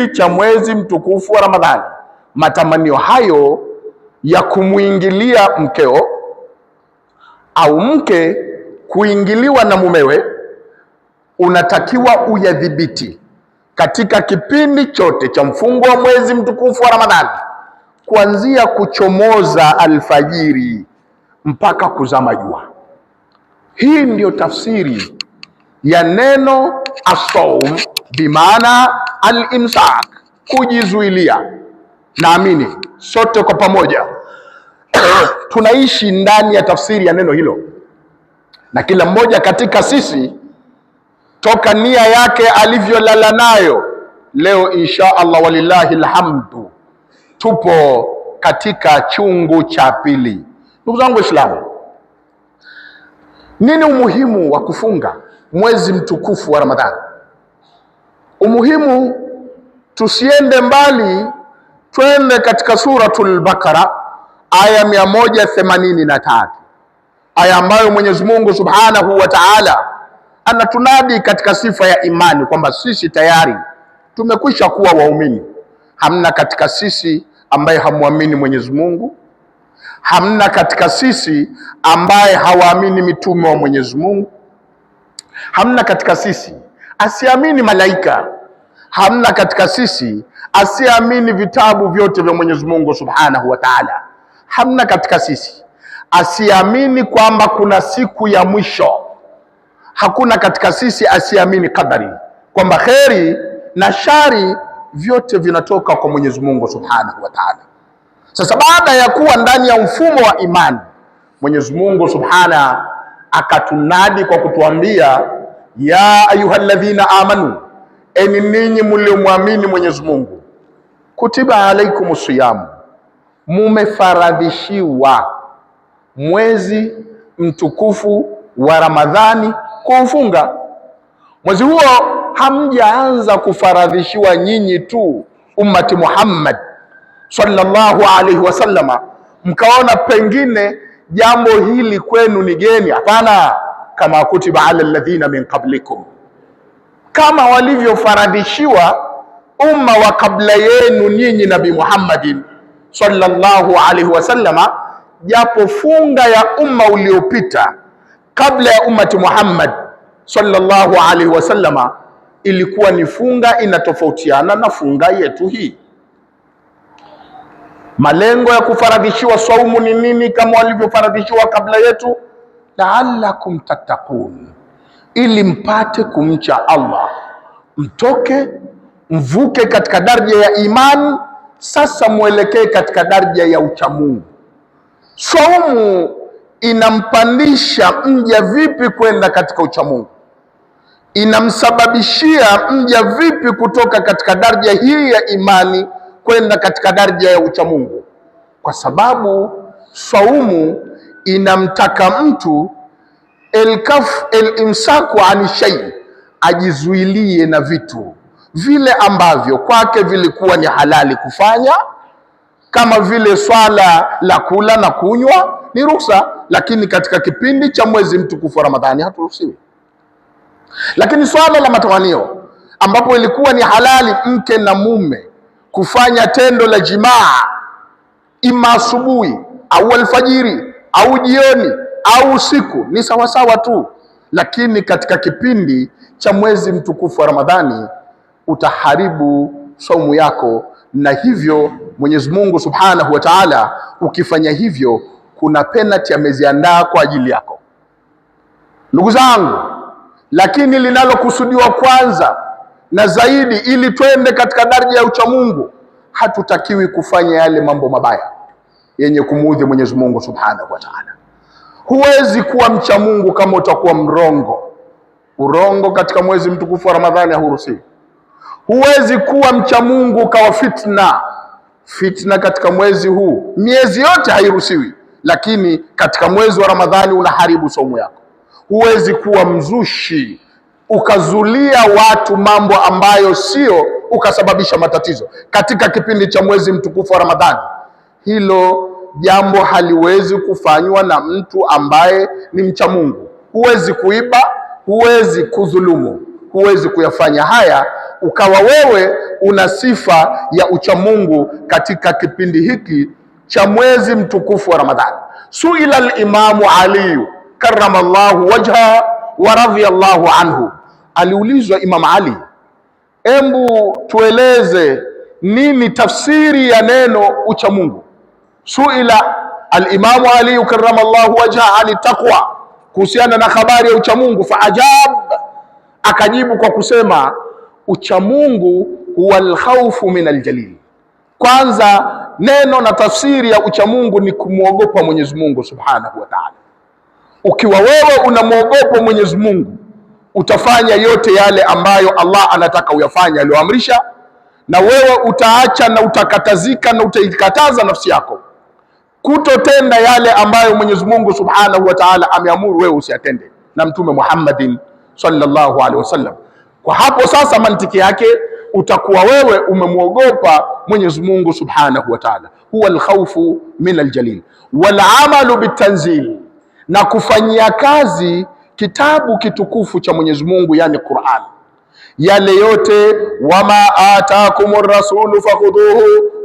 kipindi cha mwezi mtukufu wa Ramadhani, matamanio hayo ya kumuingilia mkeo au mke kuingiliwa na mumewe, unatakiwa uyadhibiti katika kipindi chote cha mfungo wa mwezi mtukufu wa Ramadhani, kuanzia kuchomoza alfajiri mpaka kuzama jua. Hii ndiyo tafsiri ya neno as-saum, bimaana al-imsak, kujizuilia. Naamini sote kwa pamoja tunaishi ndani ya tafsiri ya neno hilo, na kila mmoja katika sisi toka nia yake alivyolala nayo, leo insha Allah walillahi alhamdu tupo katika chungu cha pili. Ndugu zangu Waislamu, nini umuhimu wa kufunga mwezi mtukufu wa Ramadhani? Umuhimu, tusiende mbali, twende katika suratul Baqara aya 183, aya ambayo Mwenyezi Mungu Subhanahu wa Ta'ala anatunadi katika sifa ya imani kwamba sisi tayari tumekwisha kuwa waumini. Hamna katika sisi ambaye hamwamini Mwenyezi Mungu, hamna katika sisi ambaye hawaamini mitume wa Mwenyezi Mungu, hamna katika sisi asiamini malaika, hamna katika sisi asiamini vitabu vyote vya Mwenyezi Mungu Subhanahu wa Ta'ala, hamna katika sisi asiamini kwamba kuna siku ya mwisho, hakuna katika sisi asiamini qadari, kwamba kheri na shari vyote vinatoka kwa Mwenyezi Mungu Subhanahu wa Ta'ala. Sasa baada ya kuwa ndani ya mfumo wa imani, Mwenyezi Mungu Subhanahu akatunadi kwa kutuambia, ya ayyuhalladhina amanu, eni ninyi mliomwamini Mwenyezi Mungu, kutiba alaikumus siyam, mumefaradhishiwa mwezi mtukufu wa Ramadhani kuufunga. Mwezi huo hamjaanza kufaradhishiwa nyinyi tu ummati Muhammad sallallahu alaihi wasallama mkaona pengine jambo hili kwenu ni geni. Hapana, kama kutiba ala alladhina min qablikum, kama walivyofaradhishiwa umma wa kabla yenu nyinyi Nabii Muhammadin sallallahu alaihi wasallama, japo funga ya umma uliopita kabla ya ummati Muhammad sallallahu alaihi wasallama ilikuwa ni funga inatofautiana na funga yetu hii. Malengo ya kufaradhishiwa saumu ni nini kama walivyofaradhishiwa kabla yetu? La'allakum tattaqun, ili mpate kumcha Allah, mtoke mvuke katika daraja ya imani, sasa mwelekee katika daraja ya uchamungu. Saumu inampandisha mja vipi kwenda katika uchamungu? Inamsababishia mja vipi kutoka katika daraja hii ya imani kwenda katika daraja ya uchamungu? Kwa sababu saumu inamtaka mtu el-imsaku ani shay, ajizuilie na vitu vile ambavyo kwake vilikuwa ni halali kufanya, kama vile swala la kula na kunywa ni ruhusa, lakini katika kipindi cha mwezi mtukufu wa Ramadhani haturuhusiwi. Lakini swala la matamanio, ambapo ilikuwa ni halali mke na mume kufanya tendo la jimaa, ima asubuhi au alfajiri au jioni au usiku, ni sawasawa tu, lakini katika kipindi cha mwezi mtukufu wa Ramadhani utaharibu saumu yako, na hivyo Mwenyezi Mungu Subhanahu wa Ta'ala, ukifanya hivyo kuna penalty ameziandaa kwa ajili yako. Ndugu zangu, lakini linalokusudiwa kwanza na zaidi, ili twende katika daraja ya uchamungu, hatutakiwi kufanya yale mambo mabaya yenye kumuudhi Mwenyezi Mungu Subhanahu wa Ta'ala. Huwezi kuwa mcha Mungu kama utakuwa mrongo. Urongo katika mwezi mtukufu wa Ramadhani hauruhusiwi. Huwezi kuwa mcha Mungu ukawa fitna. Fitna katika mwezi huu, miezi yote hairuhusiwi, lakini katika mwezi wa Ramadhani unaharibu saumu yako. Huwezi kuwa mzushi ukazulia watu mambo ambayo sio, ukasababisha matatizo katika kipindi cha mwezi mtukufu wa Ramadhani. Hilo jambo haliwezi kufanywa na mtu ambaye ni mcha Mungu. Huwezi kuiba, huwezi kudhulumu, huwezi kuyafanya haya ukawa wewe una sifa ya uchamungu katika kipindi hiki cha mwezi mtukufu wa Ramadhani. Suila al-Imamu Ali karramallahu wajha wa radhiyallahu anhu, aliulizwa Imam Ali, embu tueleze nini tafsiri ya neno uchamungu. Suila al-Imamu Ali karramallahu wajha ani taqwa, kuhusiana na habari ya uchamungu. Faajab, akajibu kwa kusema uchamungu huwa al-khawfu min al-jalil. Kwanza neno na tafsiri ya uchamungu ni kumwogopa Mwenyezi Mungu Subhanahu wa Ta'ala. Ukiwa wewe unamwogopa Mwenyezi Mungu, utafanya yote yale ambayo Allah anataka uyafanye aliyoamrisha, na wewe utaacha na utakatazika na utaikataza nafsi yako kutotenda yale ambayo Mwenyezi Mungu Subhanahu wa Ta'ala ameamuru wewe usiyatende, na Mtume Muhammadin sallallahu alaihi wasallam. Kwa hapo sasa mantiki yake utakuwa wewe umemwogopa Mwenyezi Mungu Subhanahu wa Ta'ala. Huwa al-khawfu min al-jalil wal amalu bitanzil, na kufanyia kazi kitabu kitukufu cha Mwenyezi Mungu, yani Qur'an. Yale yote wama ataakumur rasulu fakhudhuhu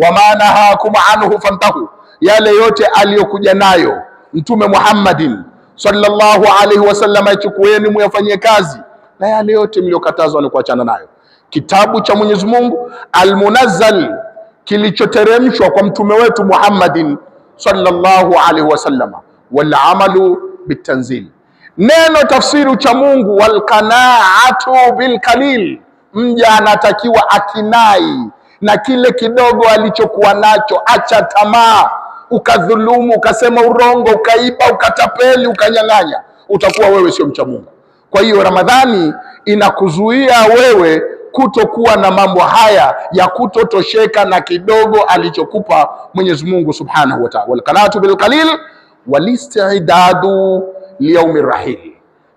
wama nahakum anhu fantahu, yale yote aliyokuja nayo Mtume Muhammadin sallallahu alaihi wasallam achukueni muyafanyie kazi, na yale yote mliokatazwa ni kuachana nayo. Kitabu cha Mwenyezi Mungu almunazzal, kilichoteremshwa kwa mtume wetu Muhammadin sallallahu alaihi wasallam. Wal amalu bitanzil, neno tafsiri cha Mungu wal qanaatu bil qalil, mja anatakiwa akinai na kile kidogo alichokuwa nacho. Acha tamaa, ukadhulumu, ukasema urongo, ukaiba, ukatapeli, ukanyang'anya, utakuwa wewe sio mcha Mungu. Kwa hiyo Ramadhani inakuzuia wewe kutokuwa na mambo haya ya kutotosheka na kidogo alichokupa Mwenyezi Mungu Subhanahu wa Ta'ala. Wal qanaatu bil qalil wal istidadu liyaumi rahil,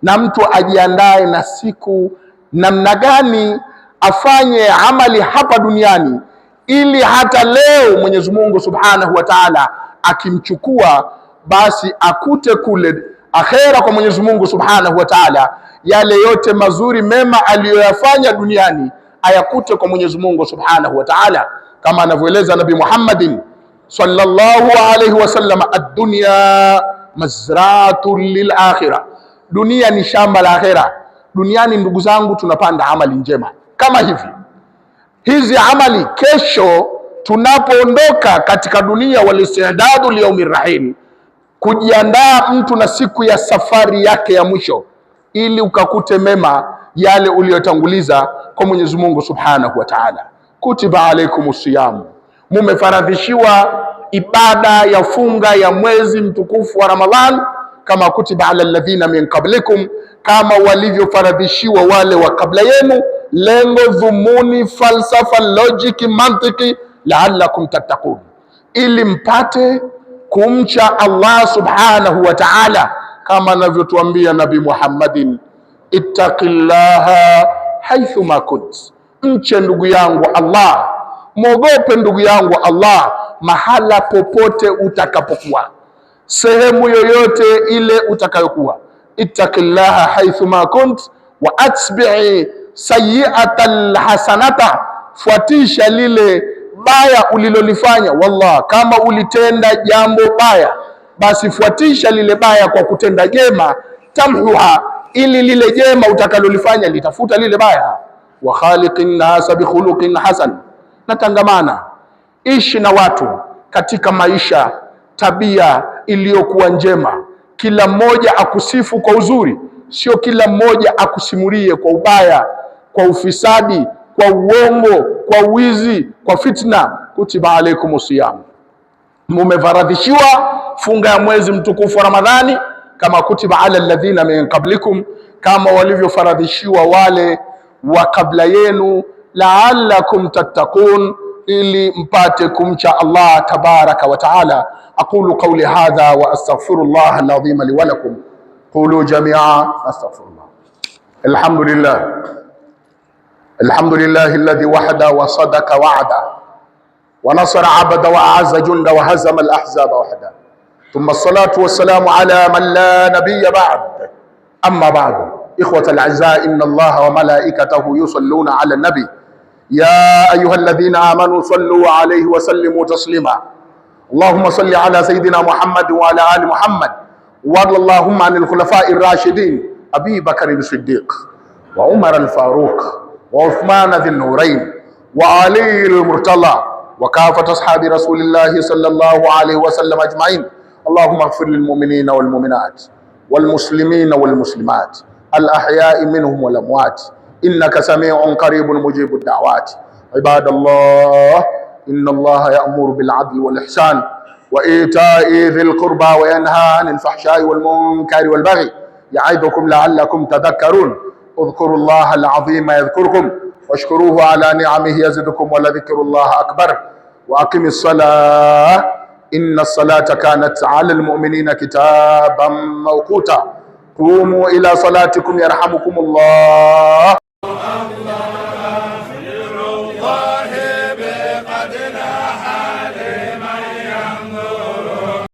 na mtu ajiandae na siku namna gani afanye amali hapa duniani, ili hata leo Mwenyezi Mungu Subhanahu wa Ta'ala akimchukua, basi akute kule akhera kwa Mwenyezi Mungu Subhanahu wa Ta'ala yale yote mazuri mema aliyoyafanya duniani ayakute kwa Mwenyezi Mungu Subhanahu wa Ta'ala, kama anavyoeleza Nabii Muhammadin sallallahu alayhi wasallam, ad-dunya mazra'atun lil akhirah, dunia ni shamba la akhera. Duniani ndugu zangu, tunapanda amali njema kama hivi. Hizi amali kesho tunapoondoka katika dunia, walistidadu liyaumir rahim, kujiandaa mtu na siku ya safari yake ya mwisho, ili ukakute mema yale uliyotanguliza kwa Mwenyezi Mungu Subhanahu wa Ta'ala. Kutiba alaikumus siyam, mumefaradhishiwa ibada ya funga ya mwezi mtukufu wa Ramadhan, kama kutiba ala alladhina min qablikum, kama walivyofaradhishiwa wale wa kabla yenu. Lengo, dhumuni, falsafa, logic, mantiki, la'allakum tattaqun, ili mpate kumcha Allah Subhanahu wa Ta'ala, kama anavyotuambia Nabii Muhammadin, ittaqillaha haithuma kunt, mche ndugu yangu Allah, mwogope ndugu yangu Allah mahala popote utakapokuwa, sehemu yoyote ile utakayokuwa. Ittaqillaha haithuma kunt wa atbi'i sayyi'atal hasanata, fuatisha lile baya ulilolifanya. Wallah, kama ulitenda jambo baya, basi fuatisha lile baya kwa kutenda jema. Tamhuha, ili lile jema utakalolifanya litafuta lile baya. Wa khaliqin nasa bi khuluqin hasan, natangamana, ishi na watu katika maisha tabia iliyokuwa njema. Kila mmoja akusifu kwa uzuri, sio kila mmoja akusimulie kwa ubaya, kwa ufisadi, kwa uongo, kwa wizi, kwa fitna. Kutiba alaikumus siyam, mumefaradhishiwa funga ya mwezi mtukufu wa Ramadhani, kama kutiba ala alladhina min qablikum, kama walivyofaradhishiwa wale wa kabla yenu, la'allakum tattaqun, ili mpate kumcha Allah tabaraka wa taala. Aqulu qawli hadha wa astaghfirullah al-azim li wa lakum. Qulu jami'a astaghfirullah. Alhamdulillah, alhamdulillah alladhi wahda wa sadaka wa'ada wa nasara 'abda wa a'azza junda wa hazama al-ahzaba wahda. Thumma as-salatu was-salamu ala man la nabiyya ba'd. Amma ba'du, ikhwata al-a'zaa, inna Allaha wa malaikatahu yusalluna 'ala an-nabi يا أيها الذين آمنوا صلوا عليه وسلموا تسليما. اللهم صل على سيدنا محمد وعلى آل محمد، وارض اللهم عن الخلفاء الراشدين أبي بكر الصديق وعمر الفاروق وعثمان ذي النورين وعلي المرتضى وكافة أصحاب رسول الله صلى الله عليه وسلم أجمعين. اللهم اغفر للمؤمنين والمؤمنات والمسلمين والمسلمات الأحياء منهم والأموات، إنك سميع قريب مجيب الدعوات. عباد الله، إن الله يأمر بالعدل والإحسان وإيتاء ذي القربى وينهى عن الفحشاء والمنكر والبغي يعظكم لعلكم تذكرون. اذكروا الله العظيم يذكركم واشكروه على نعمه يزدكم ولذكر الله أكبر. وأقم الصلاة إن الصلاة كانت على المؤمنين كتابا موقوتا. قوموا إلى صلاتكم يرحمكم الله.